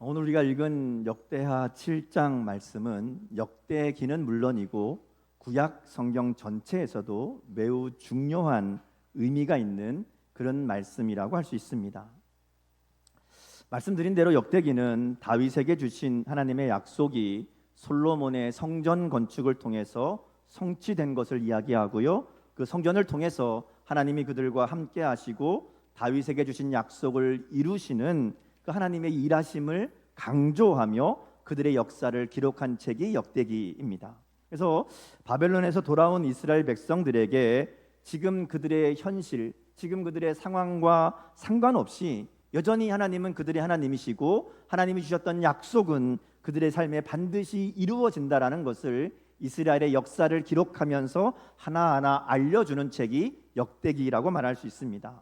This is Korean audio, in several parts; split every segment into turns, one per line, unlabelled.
오늘 우리가 읽은 역대하 7장 말씀은 역대기는 물론이고 구약 성경 전체에서도 매우 중요한 의미가 있는 그런 말씀이라고 할 수 있습니다. 말씀드린 대로 역대기는 다윗에게 주신 하나님의 약속이 솔로몬의 성전 건축을 통해서 성취된 것을 이야기하고요, 그 성전을 통해서 하나님이 그들과 함께 하시고 다윗에게 주신 약속을 이루시는 그 하나님의 일하심을 강조하며 그들의 역사를 기록한 책이 역대기입니다. 그래서 바벨론에서 돌아온 이스라엘 백성들에게 지금 그들의 현실, 지금 그들의 상황과 상관없이 여전히 하나님은 그들의 하나님이시고 하나님이 주셨던 약속은 그들의 삶에 반드시 이루어진다라는 것을 이스라엘의 역사를 기록하면서 하나하나 알려주는 책이 역대기라고 말할 수 있습니다.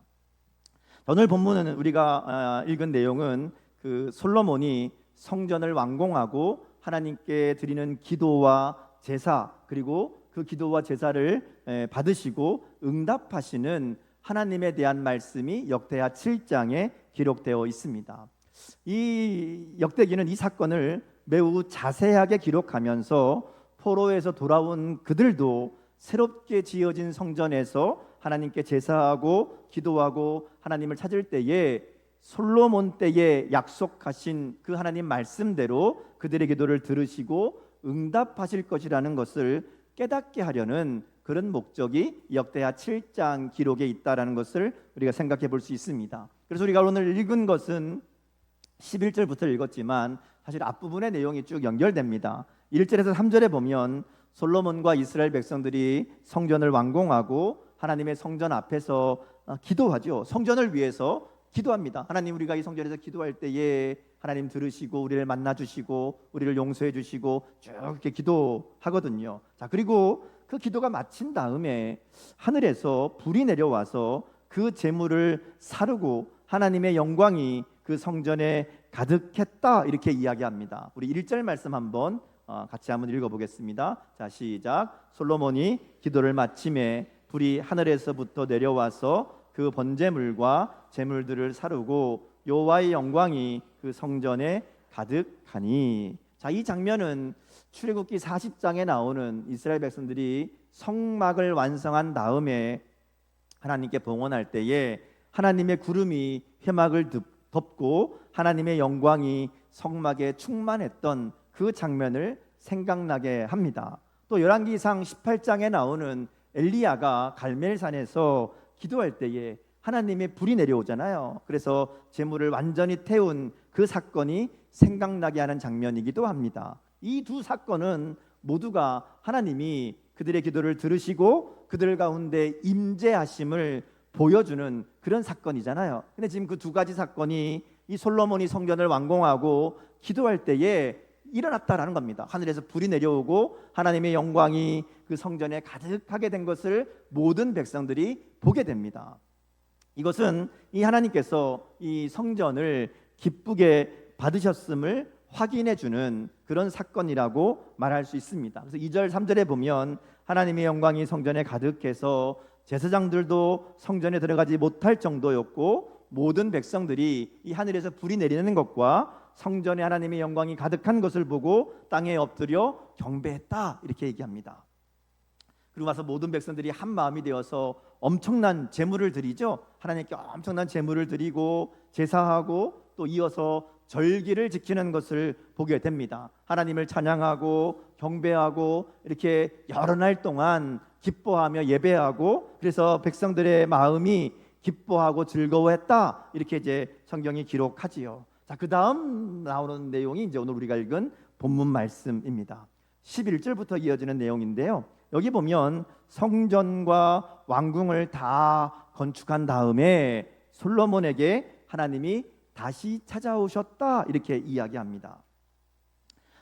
오늘 본문은 우리가 읽은 내용은 그 솔로몬이 성전을 완공하고 하나님께 드리는 기도와 제사, 그리고 그 기도와 제사를 받으시고 응답하시는 하나님에 대한 말씀이 역대하 7장에 기록되어 있습니다. 이 역대기는 이 사건을 매우 자세하게 기록하면서 포로에서 돌아온 그들도 새롭게 지어진 성전에서 하나님께 제사하고 기도하고 하나님을 찾을 때에 솔로몬 때에 약속하신 그 하나님 말씀대로 그들의 기도를 들으시고 응답하실 것이라는 것을 깨닫게 하려는 그런 목적이 역대하 7장 기록에 있다라는 것을 우리가 생각해 볼 수 있습니다. 그래서 우리가 오늘 읽은 것은 11절부터 읽었지만 사실 앞부분의 내용이 쭉 연결됩니다. 1절에서 3절에 보면 솔로몬과 이스라엘 백성들이 성전을 완공하고 하나님의 성전 앞에서 기도하죠. 성전을 위해서 기도합니다. 하나님, 우리가 이 성전에서 기도할 때에 하나님 들으시고 우리를 만나 주시고 우리를 용서해 주시고 쭉 이렇게 기도하거든요. 자, 그리고 그 기도가 마친 다음에 하늘에서 불이 내려와서 그 제물을 사르고 하나님의 영광이 그 성전에 가득했다, 이렇게 이야기합니다. 우리 1절 말씀 한번 같이 한번 읽어보겠습니다. 자, 시작. 솔로몬이 기도를 마침에 불이 하늘에서부터 내려와서 그 번제물과 제물들을 사르고 여호와의 영광이 그 성전에 가득하니. 자, 이 장면은 출애굽기 40장에 나오는 이스라엘 백성들이 성막을 완성한 다음에 하나님께 봉헌할 때에 하나님의 구름이 회막을 덮고 하나님의 영광이 성막에 충만했던 그 장면을 생각나게 합니다. 또 열왕기상 18장에 나오는 엘리야가 갈멜산에서 기도할 때에 하나님의 불이 내려오잖아요. 그래서 제물을 완전히 태운 그 사건이 생각나게 하는 장면이기도 합니다. 이 두 사건은 모두가 하나님이 그들의 기도를 들으시고 그들 가운데 임재하심을 보여주는 그런 사건이잖아요. 근데 지금 그 두 가지 사건이 이 솔로몬이 성전을 완공하고 기도할 때에 일어났다라는 겁니다. 하늘에서 불이 내려오고 하나님의 영광이 그 성전에 가득하게 된 것을 모든 백성들이 보게 됩니다. 이것은 이 하나님께서 이 성전을 기쁘게 받으셨음을 확인해 주는 그런 사건이라고 말할 수 있습니다. 그래서 2절 3절에 보면 하나님의 영광이 성전에 가득해서 제사장들도 성전에 들어가지 못할 정도였고 모든 백성들이 이 하늘에서 불이 내리는 것과 성전에 하나님의 영광이 가득한 것을 보고 땅에 엎드려 경배했다, 이렇게 얘기합니다. 그리고 와서 모든 백성들이 한 마음이 되어서 엄청난 제물을 드리죠. 하나님께 엄청난 제물을 드리고 제사하고 또 이어서 절기를 지키는 것을 보게 됩니다. 하나님을 찬양하고 경배하고 이렇게 여러 날 동안 기뻐하며 예배하고, 그래서 백성들의 마음이 기뻐하고 즐거워했다, 이렇게 이제 성경이 기록하지요. 자, 그 다음 나오는 내용이 이제 오늘 우리가 읽은 본문 말씀입니다. 11절부터 이어지는 내용인데요. 여기 보면 성전과 왕궁을 다 건축한 다음에 솔로몬에게 하나님이 다시 찾아오셨다, 이렇게 이야기합니다.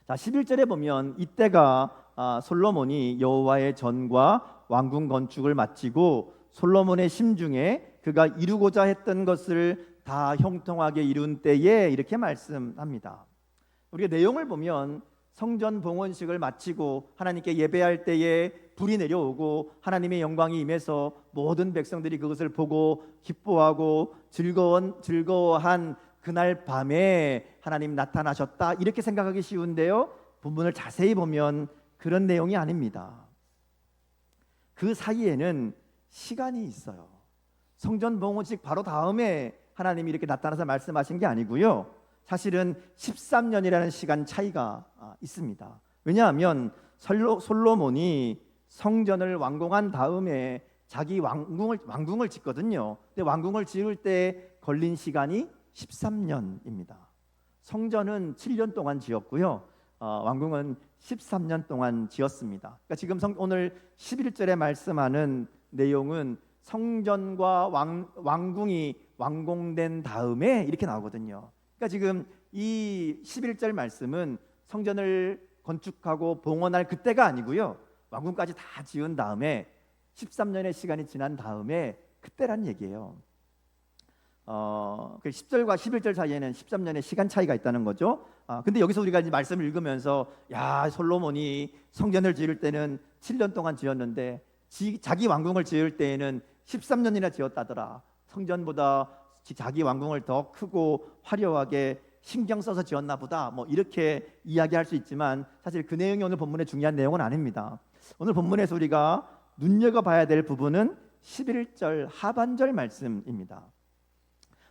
자, 11절에 보면 이때가 솔로몬이 여호와의 전과 왕궁 건축을 마치고 솔로몬의 심중에 그가 이루고자 했던 것을 다 형통하게 이룬 때에 이렇게 말씀합니다. 우리가 내용을 보면 성전 봉헌식을 마치고 하나님께 예배할 때에 불이 내려오고 하나님의 영광이 임해서 모든 백성들이 그것을 보고 기뻐하고 즐거워한 그날 밤에 하나님 나타나셨다 이렇게 생각하기 쉬운데요, 본문을 자세히 보면 그런 내용이 아닙니다. 그 사이에는 시간이 있어요. 성전 봉헌식 바로 다음에 하나님이 이렇게 나타나서 말씀하신 게 아니고요, 사실은 13년이라는 시간 차이가 있습니다. 왜냐하면 솔로몬이 성전을 완공한 다음에 자기 왕궁을 짓거든요. 근데 왕궁을 지을 때 걸린 시간이 13년입니다. 성전은 7년 동안 지었고요, 왕궁은 13년 동안 지었습니다. 그러니까 지금 오늘 11절에 말씀하는 내용은 성전과 왕궁이 완공된 다음에 이렇게 나오거든요. 그러니까 지금 이 11절 말씀은 성전을 건축하고 봉헌할 그때가 아니고요, 왕궁까지 다 지은 다음에 13년의 시간이 지난 다음에 그때란 얘기예요. 10절과 11절 사이에는 13년의 시간 차이가 있다는 거죠. 근데 여기서 우리가 이제 말씀을 읽으면서 야, 솔로몬이 성전을 지을 때는 7년 동안 지었는데 자기 왕궁을 지을 때에는 13년이나 지었다더라. 성전보다 자기 왕궁을 더 크고 화려하게 신경 써서 지었나 보다, 뭐 이렇게 이야기할 수 있지만 사실 그 내용이 오늘 본문의 중요한 내용은 아닙니다. 오늘 본문에서 우리가 눈여겨봐야 될 부분은 11절 하반절 말씀입니다.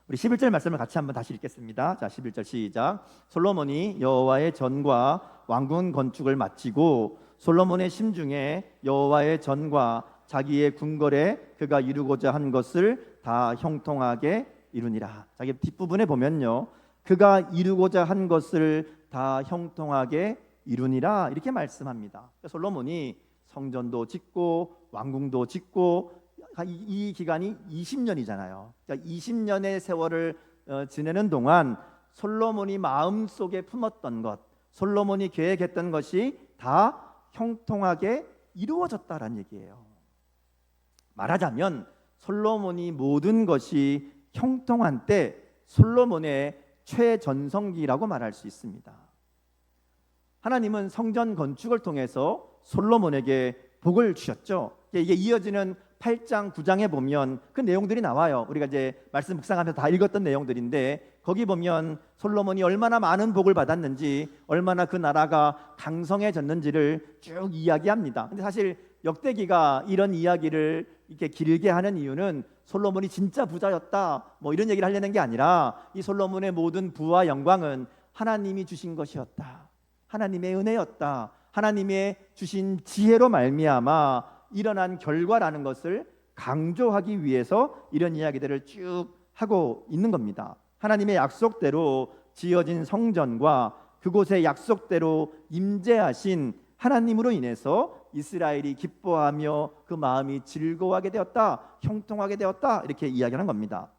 우리 11절 말씀을 같이 한번 다시 읽겠습니다. 자, 11절 시작. 솔로몬이 여호와의 전과 왕궁 건축을 마치고 솔로몬의 심중에 여호와의 전과 자기의 궁궐에 그가 이루고자 한 것을 다 형통하게 이루니라. 자기 뒷부분에 보면요, 그가 이루고자 한 것을 다 형통하게 이루니라 이렇게 말씀합니다. 솔로몬이 성전도 짓고 왕궁도 짓고 이 기간이 20년이잖아요. 그러니까 20년의 세월을 지내는 동안 솔로몬이 마음속에 품었던 것, 솔로몬이 계획했던 것이 다 형통하게 이루어졌다라는 얘기예요. 말하자면 솔로몬이 모든 것이 형통한 때 솔로몬의 최전성기라고 말할 수 있습니다. 하나님은 성전 건축을 통해서 솔로몬에게 복을 주셨죠. 이게 이어지는 8장, 9장에 보면 그 내용들이 나와요. 우리가 이제 말씀 묵상하면서 다 읽었던 내용들인데 거기 보면 솔로몬이 얼마나 많은 복을 받았는지, 얼마나 그 나라가 강성해졌는지를 쭉 이야기합니다. 근데 사실 역대기가 이런 이야기를 이렇게 길게 하는 이유는 솔로몬이 진짜 부자였다 뭐 이런 얘기를 하려는 게 아니라 이 솔로몬의 모든 부와 영광은 하나님이 주신 것이었다, 하나님의 은혜였다, 하나님의 주신 지혜로 말미암아 일어난 결과라는 것을 강조하기 위해서 이런 이야기들을 쭉 하고 있는 겁니다. 하나님의 약속대로 지어진 성전과 그곳에 약속대로 임재하신 하나님으로 인해서 이스라엘이 기뻐하며 그 마음이 즐거워하게 되었다, 형통하게 되었다 이렇게 이야기하는 겁니다.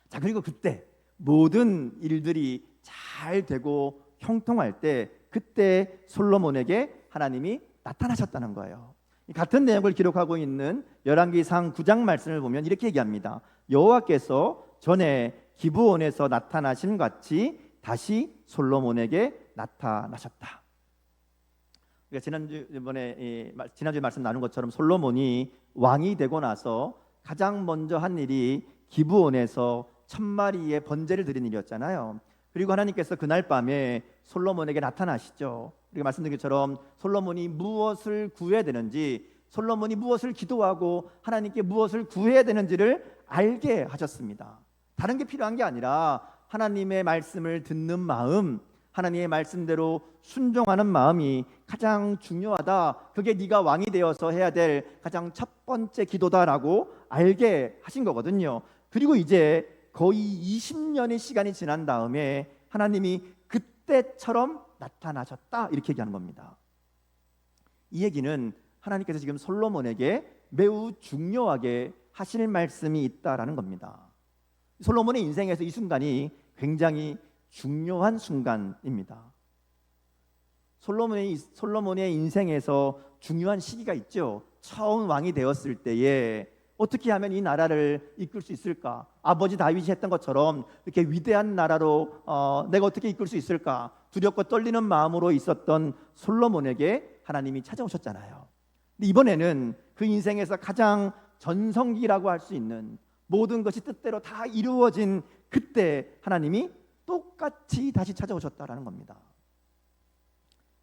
자, 그리고 그때 모든 일들이 잘 되고 형통할 때 그때 솔로몬에게 하나님이 나타나셨다는 거예요. 같은 내용을 기록하고 있는 열왕기상 9장 말씀을 보면 이렇게 얘기합니다. 여호와께서 전에 기브온에서 나타나신 같이 다시 솔로몬에게 나타나셨다. 지난주에 말씀 나눈 것처럼 솔로몬이 왕이 되고 나서 가장 먼저 한 일이 기브온에서 1000마리의 번제를 드린 일이었잖아요. 그리고 하나님께서 그날 밤에 솔로몬에게 나타나시죠. 우리가 말씀드린 것처럼 솔로몬이 무엇을 구해야 되는지, 솔로몬이 무엇을 기도하고 하나님께 무엇을 구해야 되는지를 알게 하셨습니다. 다른 게 필요한 게 아니라 하나님의 말씀을 듣는 마음, 하나님의 말씀대로 순종하는 마음이 가장 중요하다. 그게 네가 왕이 되어서 해야 될 가장 첫 번째 기도다라고 알게 하신 거거든요. 그리고 이제 거의 20년의 시간이 지난 다음에 하나님이 그때처럼 나타나셨다 이렇게 얘기하는 겁니다. 이 얘기는 하나님께서 지금 솔로몬에게 매우 중요하게 하실 말씀이 있다라는 겁니다. 솔로몬의 인생에서 이 순간이 굉장히 중요한 순간입니다. 솔로몬의 인생에서 중요한 시기가 있죠. 처음 왕이 되었을 때에 어떻게 하면 이 나라를 이끌 수 있을까? 아버지 다윗이 했던 것처럼 이렇게 위대한 나라로 내가 어떻게 이끌 수 있을까? 두렵고 떨리는 마음으로 있었던 솔로몬에게 하나님이 찾아오셨잖아요. 근데 이번에는 그 인생에서 가장 전성기라고 할 수 있는, 모든 것이 뜻대로 다 이루어진 그때 하나님이 똑같이 다시 찾아오셨다라는 겁니다.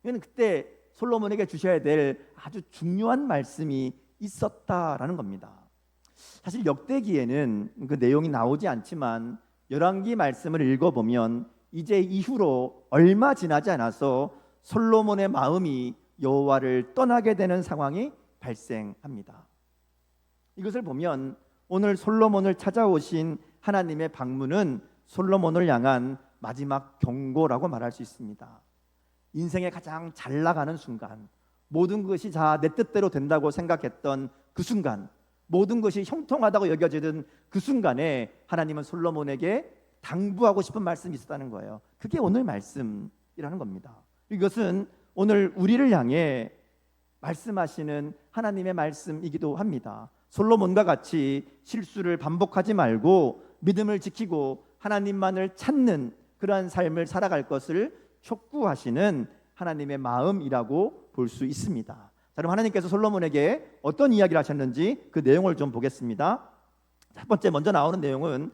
이거는 그때 솔로몬에게 주셔야 될 아주 중요한 말씀이 있었다라는 겁니다. 사실 역대기에는 그 내용이 나오지 않지만 열왕기 말씀을 읽어보면 이제 이후로 얼마 지나지 않아서 솔로몬의 마음이 여호와를 떠나게 되는 상황이 발생합니다. 이것을 보면 오늘 솔로몬을 찾아오신 하나님의 방문은 솔로몬을 향한 마지막 경고라고 말할 수 있습니다. 인생에 가장 잘 나가는 순간, 모든 것이 내 뜻대로 된다고 생각했던 그 순간, 모든 것이 형통하다고 여겨지던 그 순간에 하나님은 솔로몬에게 당부하고 싶은 말씀이 있었다는 거예요. 그게 오늘 말씀이라는 겁니다. 이것은 오늘 우리를 향해 말씀하시는 하나님의 말씀이기도 합니다. 솔로몬과 같이 실수를 반복하지 말고 믿음을 지키고 하나님만을 찾는 그러한 삶을 살아갈 것을 촉구하시는 하나님의 마음이라고 볼 수 있습니다. 자, 그럼 하나님께서 솔로몬에게 어떤 이야기를 하셨는지 그 내용을 좀 보겠습니다. 첫 번째 먼저 나오는 내용은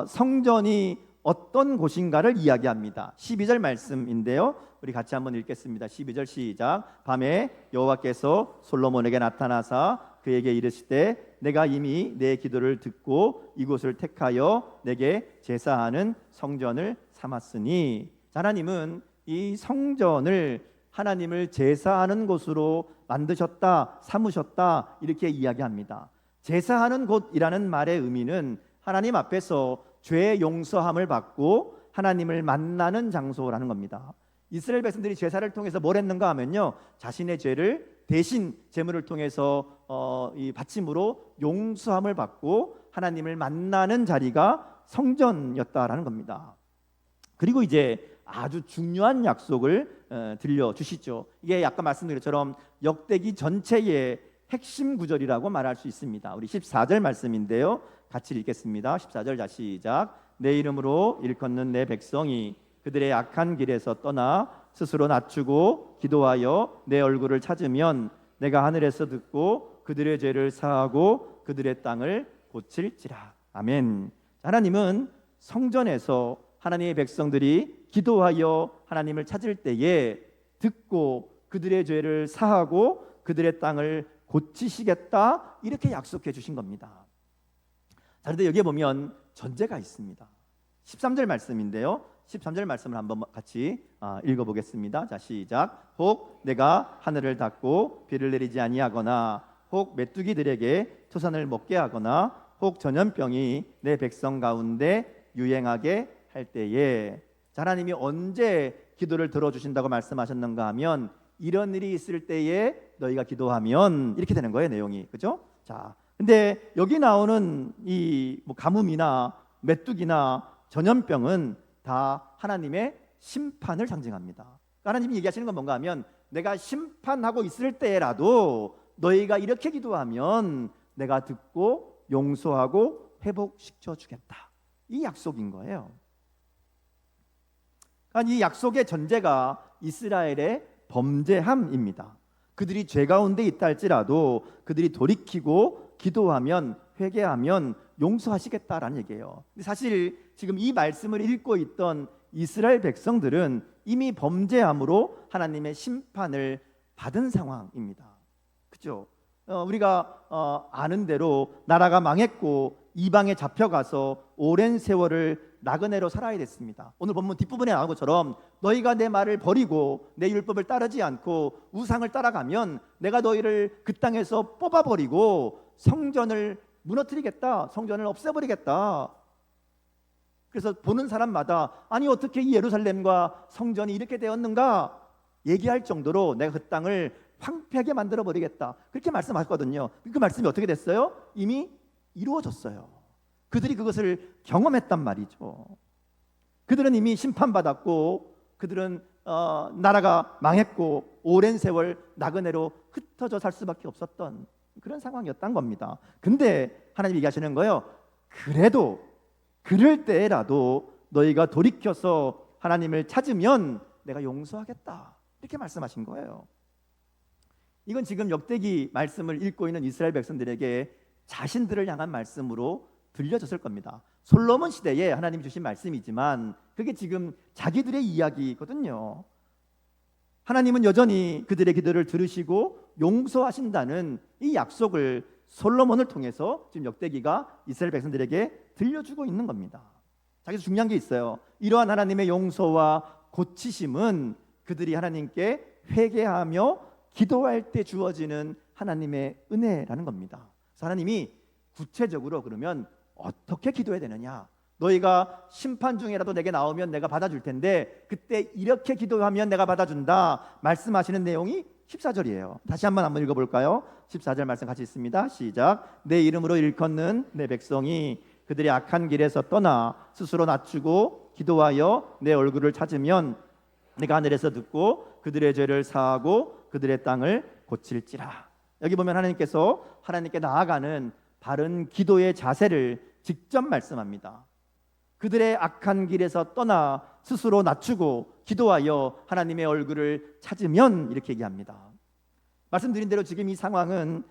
성전이 어떤 곳인가를 이야기합니다. 12절 말씀인데요, 우리 같이 한번 읽겠습니다. 12절 시작. 밤에 여호와께서 솔로몬에게 나타나사 그에게 이르시되 내가 이미 내 기도를 듣고 이곳을 택하여 내게 제사하는 성전을 삼았으니. 하나님은 이 성전을 하나님을 제사하는 곳으로 만드셨다, 삼으셨다, 이렇게 이야기합니다. 제사하는 곳이라는 말의 의미는 하나님 앞에서 죄 용서함을 받고 하나님을 만나는 장소라는 겁니다. 이스라엘 백성들이 제사를 통해서 뭘 했는가 하면요, 자신의 죄를 대신 제물을 통해서 이 바침으로 용서함을 받고 하나님을 만나는 자리가 성전이었다라는 겁니다. 그리고 이제 아주 중요한 약속을 들려주시죠. 이게 아까 말씀드린 것처럼 역대기 전체의 핵심 구절이라고 말할 수 있습니다. 우리 14절 말씀인데요, 같이 읽겠습니다. 14절 자 시작. 내 이름으로 일컫는 내 백성이 그들의 악한 길에서 떠나 스스로 낮추고 기도하여 내 얼굴을 찾으면 내가 하늘에서 듣고 그들의 죄를 사하고 그들의 땅을 고칠지라. 아멘. 하나님은 성전에서 하나님의 백성들이 기도하여 하나님을 찾을 때에 듣고 그들의 죄를 사하고 그들의 땅을 고치시겠다, 이렇게 약속해 주신 겁니다. 자, 그런데 여기에 보면 전제가 있습니다. 13절 말씀인데요, 13절 말씀을 한번 같이 읽어보겠습니다. 자 시작. 혹 내가 하늘을 닫고 비를 내리지 아니하거나 혹 메뚜기들에게 토산을 먹게 하거나 혹 전염병이 내 백성 가운데 유행하게 할 때에. 자, 하나님이 언제 기도를 들어주신다고 말씀하셨는가 하면 이런 일이 있을 때에 너희가 기도하면, 이렇게 되는 거예요, 내용이. 그죠? 자, 근데 여기 나오는 이 가뭄이나 메뚜기나 전염병은 다 하나님의 심판을 상징합니다. 하나님이 얘기하시는 건 뭔가 하면 내가 심판하고 있을 때라도 너희가 이렇게 기도하면 내가 듣고 용서하고 회복시켜 주겠다, 이 약속인 거예요. 이 약속의 전제가 이스라엘의 범죄함입니다. 그들이 죄 가운데 있다 할지라도 그들이 돌이키고 기도하면, 회개하면 용서하시겠다라는 얘기예요. 근데 사실 지금 이 말씀을 읽고 있던 이스라엘 백성들은 이미 범죄함으로 하나님의 심판을 받은 상황입니다. 그렇죠? 우리가 아는 대로 나라가 망했고 이방에 잡혀가서 오랜 세월을 나그네로 살아야 됐습니다. 오늘 본문 뒷부분에 나온 것처럼 너희가 내 말을 버리고 내 율법을 따르지 않고 우상을 따라가면 내가 너희를 그 땅에서 뽑아버리고 성전을 무너뜨리겠다, 성전을 없애버리겠다. 그래서 보는 사람마다 아니 어떻게 이 예루살렘과 성전이 이렇게 되었는가 얘기할 정도로 내가 그 땅을 황폐하게 만들어버리겠다, 그렇게 말씀하셨거든요. 그 말씀이 어떻게 됐어요? 이미 이루어졌어요. 그들이 그것을 경험했단 말이죠. 그들은 이미 심판받았고 그들은 나라가 망했고 오랜 세월 나그네로 흩어져 살 수밖에 없었던 그런 상황이었단 겁니다. 근데 하나님이 얘기하시는 거예요. 그래도 그럴 때라도 너희가 돌이켜서 하나님을 찾으면 내가 용서하겠다, 이렇게 말씀하신 거예요. 이건 지금 역대기 말씀을 읽고 있는 이스라엘 백성들에게 자신들을 향한 말씀으로 들려졌을 겁니다. 솔로몬 시대에 하나님이 주신 말씀이지만 그게 지금 자기들의 이야기거든요. 하나님은 여전히 그들의 기도를 들으시고 용서하신다는 이 약속을 솔로몬을 통해서 지금 역대기가 이스라엘 백성들에게 들려주고 있는 겁니다. 자기서 중요한 게 있어요. 이러한 하나님의 용서와 고치심은 그들이 하나님께 회개하며 기도할 때 주어지는 하나님의 은혜라는 겁니다. 그래서 하나님이 구체적으로 그러면 어떻게 기도해야 되느냐? 너희가 심판 중이라도 내게 나오면 내가 받아줄 텐데 그때 이렇게 기도하면 내가 받아준다 말씀하시는 내용이 14절이에요. 다시 한번 읽어볼까요? 14절 말씀 같이 있습니다. 시작. 내 이름으로 일컫는 내 백성이 그들의 악한 길에서 떠나 스스로 낮추고 기도하여 내 얼굴을 찾으면 내가 하늘에서 듣고 그들의 죄를 사하고 그들의 땅을 고칠지라. 여기 보면 하나님께서 하나님께 나아가는 바른 기도의 자세를 직접 말씀합니다. 그들의 악한 길에서 떠나 스스로 낮추고 기도하여 하나님의 얼굴을 찾으면 이렇게 얘기합니다. 말씀드린 대로 지금 이 상황은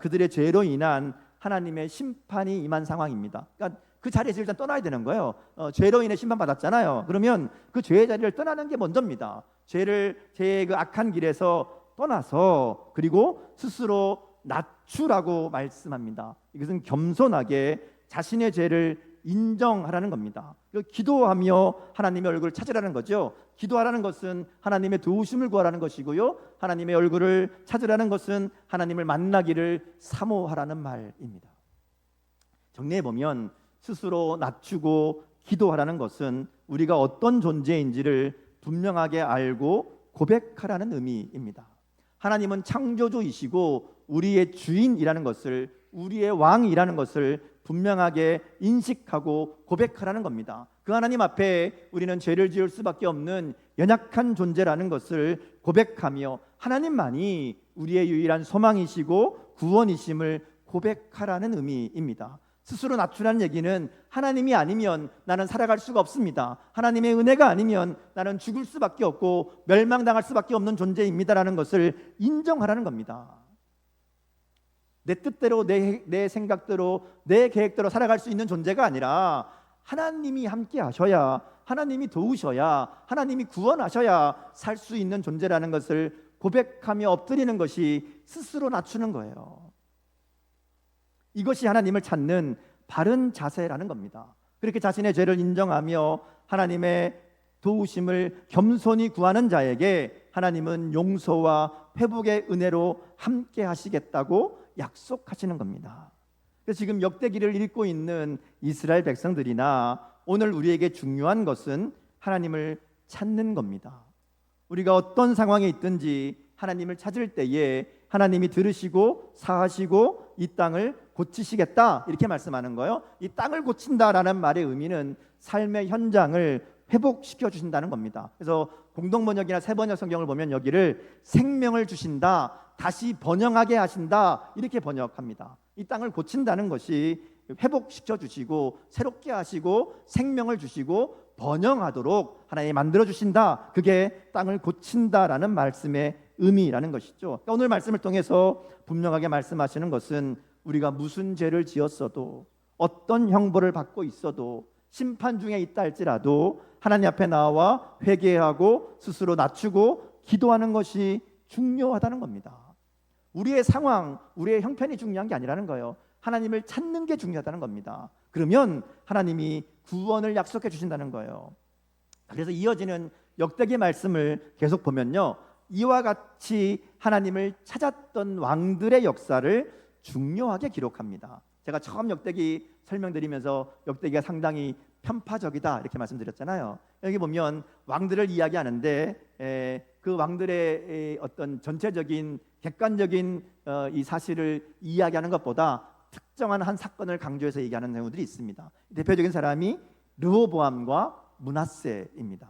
그들의 죄로 인한 하나님의 심판이 임한 상황입니다. 그러니까 그 자리에서 일단 떠나야 되는 거예요. 죄로 인해 심판받았잖아요. 그러면 그 죄의 자리를 떠나는 게 먼저입니다. 죄의 그 악한 길에서 떠나서 그리고 스스로 낮추라고 말씀합니다. 이것은 겸손하게 자신의 죄를 인정하라는 겁니다. 기도하며 하나님의 얼굴을 찾으라는 거죠. 기도하라는 것은 하나님의 도우심을 구하라는 것이고요, 하나님의 얼굴을 찾으라는 것은 하나님을 만나기를 사모하라는 말입니다. 정리해 보면 스스로 낮추고 기도하라는 것은 우리가 어떤 존재인지를 분명하게 알고 고백하라는 의미입니다. 하나님은 창조주이시고 우리의 주인이라는 것을, 우리의 왕이라는 것을 분명하게 인식하고 고백하라는 겁니다. 그 하나님 앞에 우리는 죄를 지을 수밖에 없는 연약한 존재라는 것을 고백하며 하나님만이 우리의 유일한 소망이시고 구원이심을 고백하라는 의미입니다. 스스로 낮추라는 얘기는 하나님이 아니면 나는 살아갈 수가 없습니다. 하나님의 은혜가 아니면 나는 죽을 수밖에 없고 멸망당할 수밖에 없는 존재입니다라는 것을 인정하라는 겁니다. 내 뜻대로 내 생각대로 내 계획대로 살아갈 수 있는 존재가 아니라 하나님이 함께 하셔야, 하나님이 도우셔야, 하나님이 구원하셔야 살 수 있는 존재라는 것을 고백하며 엎드리는 것이 스스로 낮추는 거예요. 이것이 하나님을 찾는 바른 자세라는 겁니다. 그렇게 자신의 죄를 인정하며 하나님의 도우심을 겸손히 구하는 자에게 하나님은 용서와 회복의 은혜로 함께 하시겠다고 약속하시는 겁니다. 그래서 지금 역대기를 읽고 있는 이스라엘 백성들이나 오늘 우리에게 중요한 것은 하나님을 찾는 겁니다. 우리가 어떤 상황에 있든지 하나님을 찾을 때에 하나님이 들으시고 사하시고 이 땅을 고치시겠다 이렇게 말씀하는 거예요. 이 땅을 고친다라는 말의 의미는 삶의 현장을 회복시켜 주신다는 겁니다. 그래서 공동번역이나 새번역 성경을 보면 여기를 생명을 주신다, 다시 번영하게 하신다 이렇게 번역합니다. 이 땅을 고친다는 것이 회복시켜 주시고 새롭게 하시고 생명을 주시고 번영하도록 하나님이 만들어 주신다. 그게 땅을 고친다라는 말씀의 의미라는 것이죠. 그러니까 오늘 말씀을 통해서 분명하게 말씀하시는 것은 우리가 무슨 죄를 지었어도 어떤 형벌을 받고 있어도 심판 중에 있다 할지라도 하나님 앞에 나와 회개하고 스스로 낮추고 기도하는 것이 중요하다는 겁니다. 우리의 상황, 우리의 형편이 중요한 게 아니라는 거예요. 하나님을 찾는 게 중요하다는 겁니다. 그러면 하나님이 구원을 약속해 주신다는 거예요. 그래서 이어지는 역대기 말씀을 계속 보면요, 이와 같이 하나님을 찾았던 왕들의 역사를 중요하게 기록합니다. 제가 처음 역대기 설명드리면서 역대기가 상당히 편파적이다 이렇게 말씀드렸잖아요. 여기 보면 왕들을 이야기하는데 그 왕들의 어떤 전체적인 객관적인 이 사실을 이야기하는 것보다 특정한 한 사건을 강조해서 얘기하는 내용들이 있습니다. 대표적인 사람이 르호보암과 므낫세입니다.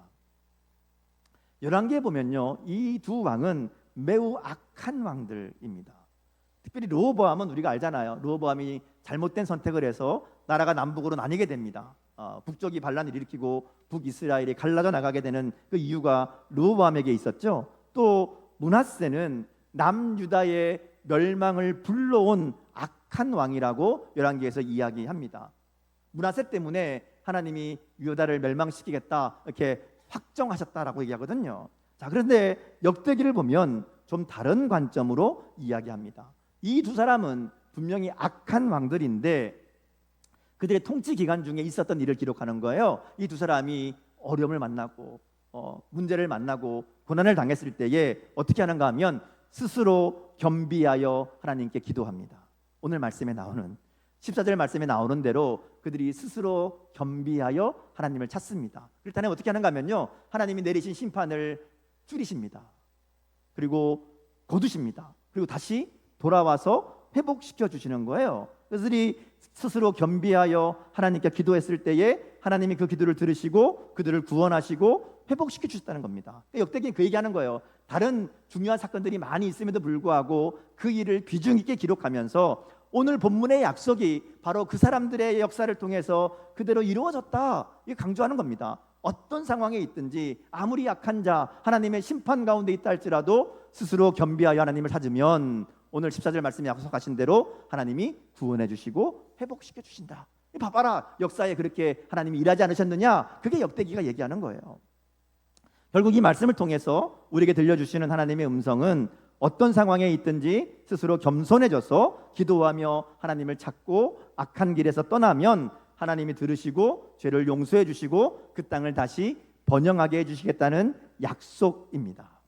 열왕기에 보면요, 이 두 왕은 매우 악한 왕들입니다. 특별히 르호보암은 우리가 알잖아요. 르호보암이 잘못된 선택을 해서 나라가 남북으로 나뉘게 됩니다. 북쪽이 반란을 일으키고 북이스라엘이 갈라져 나가게 되는 그 이유가 르호보암에게 있었죠. 또 므낫세는 남유다의 멸망을 불러온 악한 왕이라고 열왕기에서 이야기합니다. 므낫세 때문에 하나님이 유다를 멸망시키겠다 이렇게 확정하셨다라고 얘기하거든요. 자, 그런데 역대기를 보면 좀 다른 관점으로 이야기합니다. 이 두 사람은 분명히 악한 왕들인데 그들의 통치 기간 중에 있었던 일을 기록하는 거예요. 이 두 사람이 어려움을 만나고 문제를 만나고 고난을 당했을 때에 어떻게 하는가 하면 스스로 겸비하여 하나님께 기도합니다. 오늘 말씀에 나오는 14절 말씀에 나오는 대로 그들이 스스로 겸비하여 하나님을 찾습니다. 일단은 어떻게 하는가 하면요, 하나님이 내리신 심판을 줄이십니다. 그리고 거두십니다. 그리고 다시 돌아와서 회복시켜 주시는 거예요. 그들이 스스로 겸비하여 하나님께 기도했을 때에 하나님이 그 기도를 들으시고 그들을 구원하시고 회복시켜 주셨다는 겁니다. 역대기는 그 얘기하는 거예요. 다른 중요한 사건들이 많이 있음에도 불구하고 그 일을 비중 있게 기록하면서 오늘 본문의 약속이 바로 그 사람들의 역사를 통해서 그대로 이루어졌다, 이게 강조하는 겁니다. 어떤 상황에 있든지 아무리 약한 자, 하나님의 심판 가운데 있다 할지라도 스스로 겸비하여 하나님을 찾으면 오늘 14절 말씀에 약속하신 대로 하나님이 구원해 주시고 회복시켜 주신다. 봐봐라, 역사에 그렇게 하나님이 일하지 않으셨느냐? 그게 역대기가 얘기하는 거예요. 결국 이 말씀을 통해서 우리에게 들려주시는 하나님의 음성은 어떤 상황에 있든지 스스로 겸손해져서 기도하며 하나님을 찾고 악한 길에서 떠나면 하나님이 들으시고 죄를 용서해 주시고 그 땅을 다시 번영하게 해주시겠다는 약속입니다.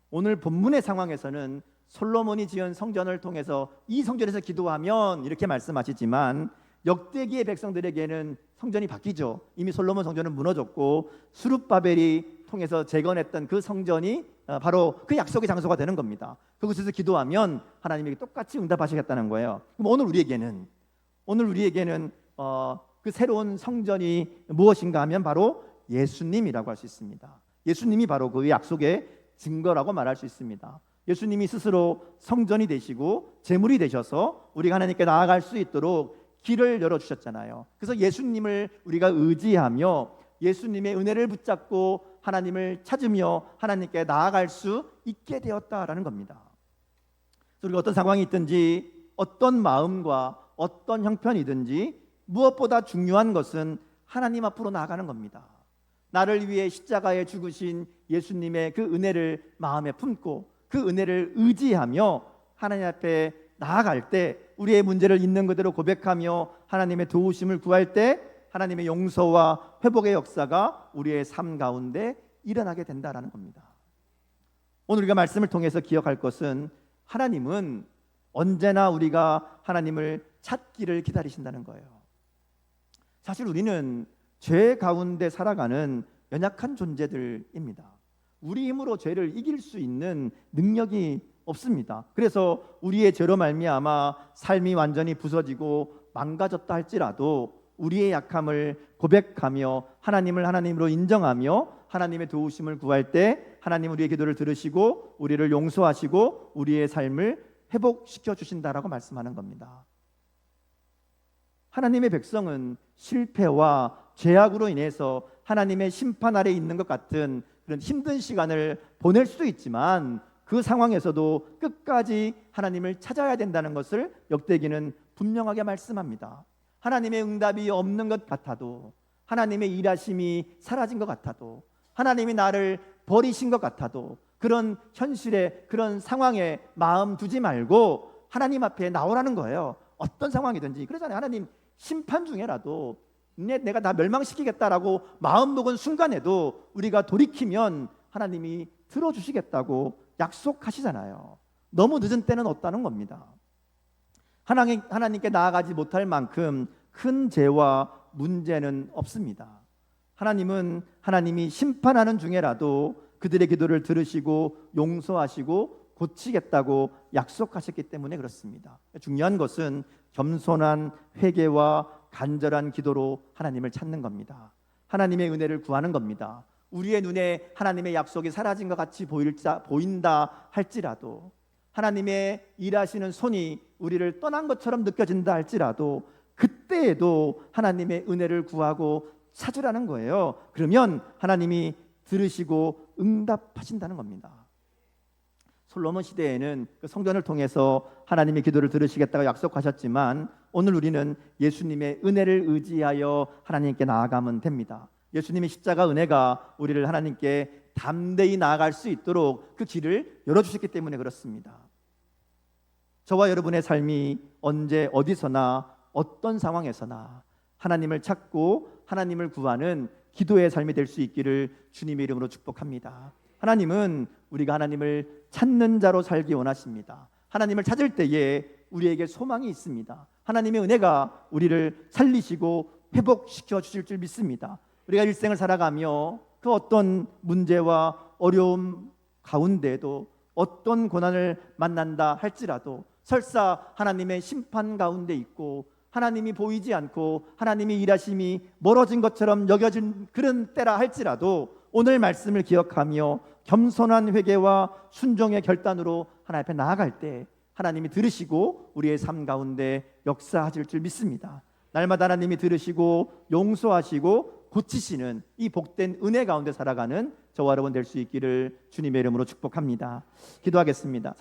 오늘 본문의 상황에서는 솔로몬이 지은 성전을 통해서 이 성전에서 기도하면 이렇게 말씀하시지만 역대기의 백성들에게는 성전이 바뀌죠. 이미 솔로몬 성전은 무너졌고 스룹바벨이 통해서 재건했던 그 성전이 바로 그 약속의 장소가 되는 겁니다. 그곳에서 기도하면 하나님이 똑같이 응답하시겠다는 거예요. 그럼 오늘 우리에게는 그 새로운 성전이 무엇인가 하면 바로 예수님이라고 할 수 있습니다. 예수님이 바로 그 약속의 증거라고 말할 수 있습니다. 예수님이 스스로 성전이 되시고 제물이 되셔서 우리가 하나님께 나아갈 수 있도록 길을 열어주셨잖아요. 그래서 예수님을 우리가 의지하며 예수님의 은혜를 붙잡고 하나님을 찾으며 하나님께 나아갈 수 있게 되었다라는 겁니다. 우리가 어떤 상황이 있든지 어떤 마음과 어떤 형편이든지 무엇보다 중요한 것은 하나님 앞으로 나아가는 겁니다. 나를 위해 십자가에 죽으신 예수님의 그 은혜를 마음에 품고 그 은혜를 의지하며 하나님 앞에 나아갈 때 우리의 문제를 있는 그대로 고백하며 하나님의 도우심을 구할 때 하나님의 용서와 회복의 역사가 우리의 삶 가운데 일어나게 된다라는 겁니다. 오늘 우리가 말씀을 통해서 기억할 것은 하나님은 언제나 우리가 하나님을 찾기를 기다리신다는 거예요. 사실 우리는 죄 가운데 살아가는 연약한 존재들입니다. 우리 힘으로 죄를 이길 수 있는 능력이 없습니다. 그래서 우리의 죄로 말미암아 삶이 완전히 부서지고 망가졌다 할지라도 우리의 약함을 고백하며 하나님을 하나님으로 인정하며 하나님의 도우심을 구할 때 하나님 우리의 기도를 들으시고 우리를 용서하시고 우리의 삶을 회복시켜 주신다라고 말씀하는 겁니다. 하나님의 백성은 실패와 죄악으로 인해서 하나님의 심판 아래 있는 것 같은 그런 힘든 시간을 보낼 수도 있지만 그 상황에서도 끝까지 하나님을 찾아야 된다는 것을 역대기는 분명하게 말씀합니다. 하나님의 응답이 없는 것 같아도, 하나님의 일하심이 사라진 것 같아도, 하나님이 나를 버리신 것 같아도 그런 현실에, 그런 상황에 마음 두지 말고 하나님 앞에 나오라는 거예요. 어떤 상황이든지. 그러잖아요. 하나님 심판 중에라도 내가 나 멸망시키겠다라고 마음 먹은 순간에도 우리가 돌이키면 하나님이 들어주시겠다고 약속하시잖아요. 너무 늦은 때는 없다는 겁니다. 하나님께 나아가지 못할 만큼 큰 죄와 문제는 없습니다. 하나님은 하나님이 심판하는 중에라도 그들의 기도를 들으시고 용서하시고 고치겠다고 약속하셨기 때문에 그렇습니다. 중요한 것은 겸손한 회개와 간절한 기도로 하나님을 찾는 겁니다. 하나님의 은혜를 구하는 겁니다. 우리의 눈에 하나님의 약속이 사라진 것 같이 보인다 할지라도, 하나님의 일하시는 손이 우리를 떠난 것처럼 느껴진다 할지라도 그때에도 하나님의 은혜를 구하고 찾으라는 거예요. 그러면 하나님이 들으시고 응답하신다는 겁니다. 솔로몬 시대에는 그 성전을 통해서 하나님의 기도를 들으시겠다고 약속하셨지만 오늘 우리는 예수님의 은혜를 의지하여 하나님께 나아가면 됩니다. 예수님의 십자가 은혜가 우리를 하나님께 담대히 나아갈 수 있도록 그 길을 열어주셨기 때문에 그렇습니다. 저와 여러분의 삶이 언제 어디서나 어떤 상황에서나 하나님을 찾고 하나님을 구하는 기도의 삶이 될 수 있기를 주님의 이름으로 축복합니다. 하나님은 우리가 하나님을 찾는 자로 살기 원하십니다. 하나님을 찾을 때에 우리에게 소망이 있습니다. 하나님의 은혜가 우리를 살리시고 회복시켜 주실 줄 믿습니다. 우리가 일생을 살아가며 그 어떤 문제와 어려움 가운데도 어떤 고난을 만난다 할지라도 설사 하나님의 심판 가운데 있고 하나님이 보이지 않고 하나님의 일하심이 멀어진 것처럼 여겨진 그런 때라 할지라도 오늘 말씀을 기억하며 겸손한 회개와 순종의 결단으로 하나님 앞에 나아갈 때 하나님이 들으시고 우리의 삶 가운데 역사하실 줄 믿습니다. 날마다 하나님이 들으시고 용서하시고 고치시는 이 복된 은혜 가운데 살아가는 저와 여러분 될 수 있기를 주님의 이름으로 축복합니다. 기도하겠습니다.